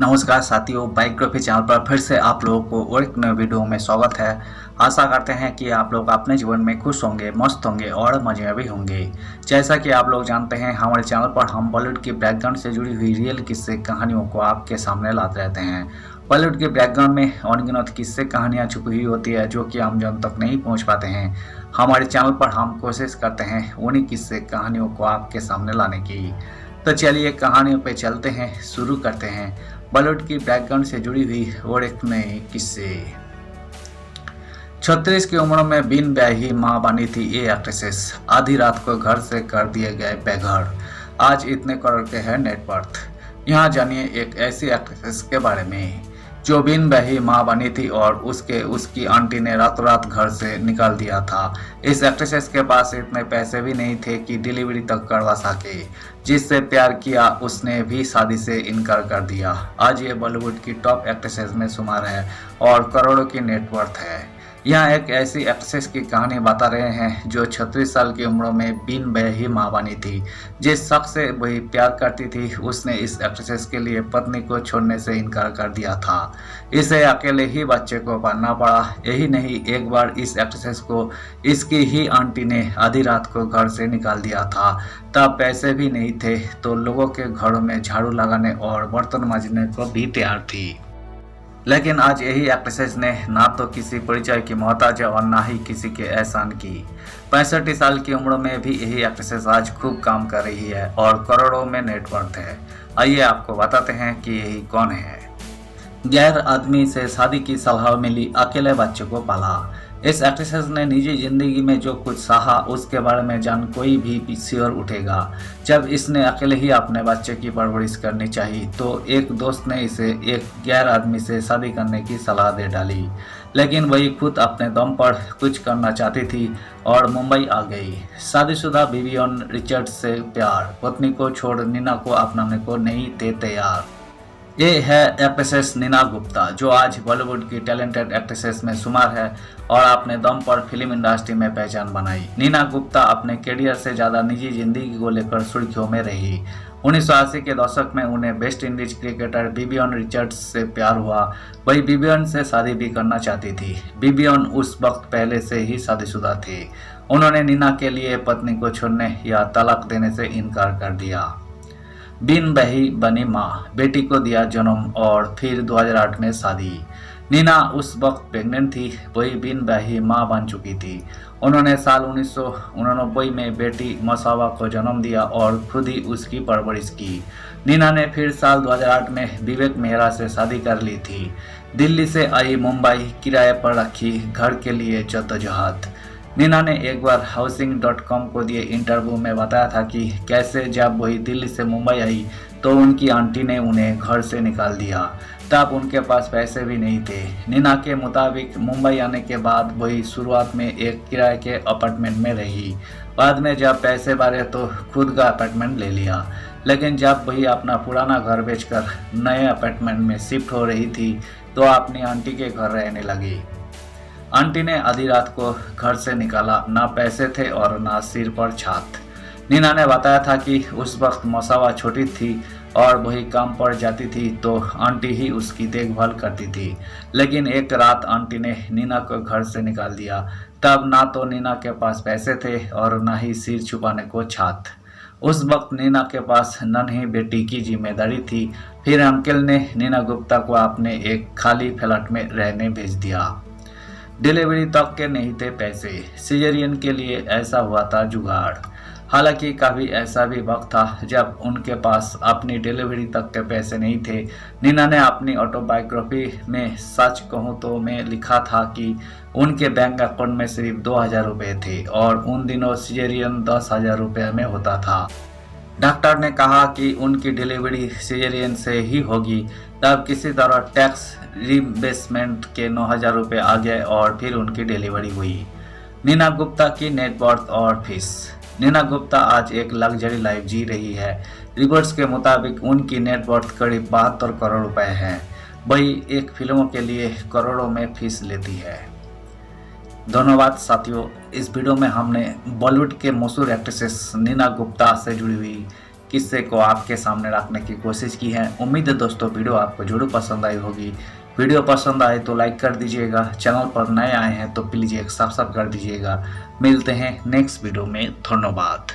नमस्कार साथियों, biography channel पर फिर से आप लोगों को और एक नए वीडियो में स्वागत है। आशा करते हैं कि आप लोग अपने जीवन में खुश होंगे, मस्त होंगे और मजे में भी होंगे। जैसा कि आप लोग जानते हैं, हमारे चैनल पर हम बॉलीवुड की बैकग्राउंड से जुड़ी हुई रियल किस्से कहानियों को आपके सामने लाते रहते हैं। बॉलीवुड के बैकग्राउंड में अनगिनत किस्से कहानियाँ छुपी हुई होती है जो कि हम जन तक नहीं पहुँच पाते हैं। हमारे चैनल पर हम कोशिश करते हैं उन्हीं किस्से कहानियों को आपके सामने लाने की। तो चलिए कहानियों पे चलते हैं, शुरू करते हैं बॉलीवुड की बैकग्राउंड से जुड़ी हुई और एक नए किस्से। 36 की उम्र में बिन ब्याही मां बनी थी ये एक्ट्रेसेस। आधी रात को घर से कर दिए गए बेघर। आज इतने करोड़ के है नेटवर्थ। यहाँ जानिए एक ऐसी एक्ट्रेसेस के बारे में जो बिन ब्याही मां बनी थी और उसकी आंटी ने रातों रात घर से निकाल दिया था। इस एक्ट्रेसेस के पास इतने पैसे भी नहीं थे कि डिलीवरी तक करवा सके। जिससे प्यार किया उसने भी शादी से इनकार कर दिया। आज ये बॉलीवुड की टॉप एक्ट्रेसेस में शुमार है और करोड़ों की नेटवर्थ है। यहाँ एक ऐसी एक्ट्रेसेस की कहानी बता रहे हैं जो 36 साल की उम्र में बिन ब्याही मां बनी थी। जिस शख्स से वही प्यार करती थी उसने इस एक्ट्रेसेस के लिए पत्नी को छोड़ने से इनकार कर दिया था। इसे अकेले ही बच्चे को पालना पड़ा। यही नहीं, एक बार इस एक्ट्रेसेस को इसकी ही आंटी ने आधी रात को घर से निकाल दिया था। तब पैसे भी नहीं थे तो लोगों के घरों में झाड़ू लगाने और बर्तन मांजने को भी तैयार थी। लेकिन आज यही एक्ट्रेसेस ने ना तो किसी परिचय की मोहताज है और ना ही किसी के एहसान की। 65 साल की उम्र में भी यही एक्ट्रेसेस आज खूब काम कर रही है और करोड़ों में नेटवर्थ है। आइए आपको बताते हैं कि यही कौन है। गैर आदमी से शादी की सलाह मिली, अकेले बच्चे को पाला। इस एक्ट्रेसेस ने निजी जिंदगी में जो कुछ सहा उसके बारे में जान कोई भी सिर उठेगा। जब इसने अकेले ही अपने बच्चे की परवरिश करनी चाहिए तो एक दोस्त ने इसे एक गैर आदमी से शादी करने की सलाह दे डाली। लेकिन वही खुद अपने दम पर कुछ करना चाहती थी और मुंबई आ गई। शादीशुदा विवियन रिचर्ड्स से प्यार, पत्नी को छोड़ नीना को अपनाने को नहीं थे तैयार। ये है एक्ट्रेसेस नीना गुप्ता जो आज बॉलीवुड की टैलेंटेड एक्ट्रेसेस में शुमार है और अपने दम पर फिल्म इंडस्ट्री में पहचान बनाई। नीना गुप्ता अपने करियर से ज़्यादा निजी जिंदगी को लेकर सुर्खियों में रही। 1980 के दशक में उन्हें West Indies cricketer Vivian Richards से प्यार हुआ। वही विवियन से शादी भी करना चाहती थी। विवियन उस वक्त पहले से ही शादीशुदा थे। उन्होंने नीना के लिए पत्नी को छोड़ने या तलाक देने से इनकार कर दिया। बिन ब्याही बनी मां, बेटी को दिया जन्म और फिर 2008 में शादी। नीना उस वक्त प्रेग्नेंट थी, वही बिन ब्याही मां बन चुकी थी। उन्होंने साल 1989 में बेटी मसावा को जन्म दिया और खुद ही उसकी परवरिश की। नीना ने फिर साल 2008 में विवेक मेहरा से शादी कर ली थी। दिल्ली से आई मुंबई, किराए पर रखी घर के लिए जद्दोजहद। नीना ने एक बार हाउसिंग.com को दिए इंटरव्यू में बताया था कि कैसे जब वही दिल्ली से मुंबई आई तो उनकी आंटी ने उन्हें घर से निकाल दिया। तब उनके पास पैसे भी नहीं थे। नीना के मुताबिक मुंबई आने के बाद वही शुरुआत में एक किराए के अपार्टमेंट में रही। बाद में जब पैसे बढ़े तो खुद का अपार्टमेंट ले लिया। लेकिन जब वही अपना पुराना घर बेचकर नए अपार्टमेंट में शिफ्ट हो रही थी तो अपनी आंटी के घर रहने लगी। आंटी ने आधी रात को घर से निकाला, ना पैसे थे और ना सिर पर छात। नीना ने बताया था कि उस वक्त मसावा छोटी थी और वही काम पर जाती थी तो आंटी ही उसकी देखभाल करती थी। लेकिन एक रात आंटी ने नीना को घर से निकाल दिया। तब ना तो नीना के पास पैसे थे और ना ही सिर छुपाने को छात। उस वक्त नीना के पास नन्ही बेटी की जिम्मेदारी थी। फिर अंकल ने नीना गुप्ता को अपने एक खाली फ्लैट में रहने भेज दिया। डिलीवरी तक के नहीं थे पैसे, सिजेरियन के लिए ऐसा हुआ था जुगाड़। हालांकि कभी ऐसा भी वक्त था जब उनके पास अपनी डिलीवरी तक के पैसे नहीं थे। नीना ने अपनी ऑटोबायोग्राफी में सच कहूँ तो में लिखा था कि उनके बैंक अकाउंट में सिर्फ 2000 रुपये थे और उन दिनों सिजेरियन 10,000 रुपये में होता था। डॉक्टर ने कहा कि उनकी डिलीवरी सिजेरियन से ही होगी। तब किसी तरह टैक्स रिइंबर्समेंट के 9,000 रुपये आ गए और फिर उनकी डिलीवरी हुई। नीना गुप्ता की नेटवर्थ और फीस। नीना गुप्ता आज एक लग्जरी लाइफ जी रही है। रिपोर्ट्स के मुताबिक उनकी नेटवर्थ करीब 72 करोड़ रुपए है। वही एक फिल्मों के लिए करोड़ों में फीस लेती है। धन्यवाद साथियों, इस वीडियो में हमने बॉलीवुड के मशहूर एक्ट्रेसेस नीना गुप्ता से जुड़ी हुई किस्से को आपके सामने रखने की कोशिश की है। उम्मीद है दोस्तों वीडियो आपको जरूर पसंद आई होगी। वीडियो पसंद आए तो लाइक कर दीजिएगा, चैनल पर नए आए हैं तो प्लीज़ एक सब्सक्राइब कर दीजिएगा। मिलते हैं नेक्स्ट वीडियो में, धन्यवाद।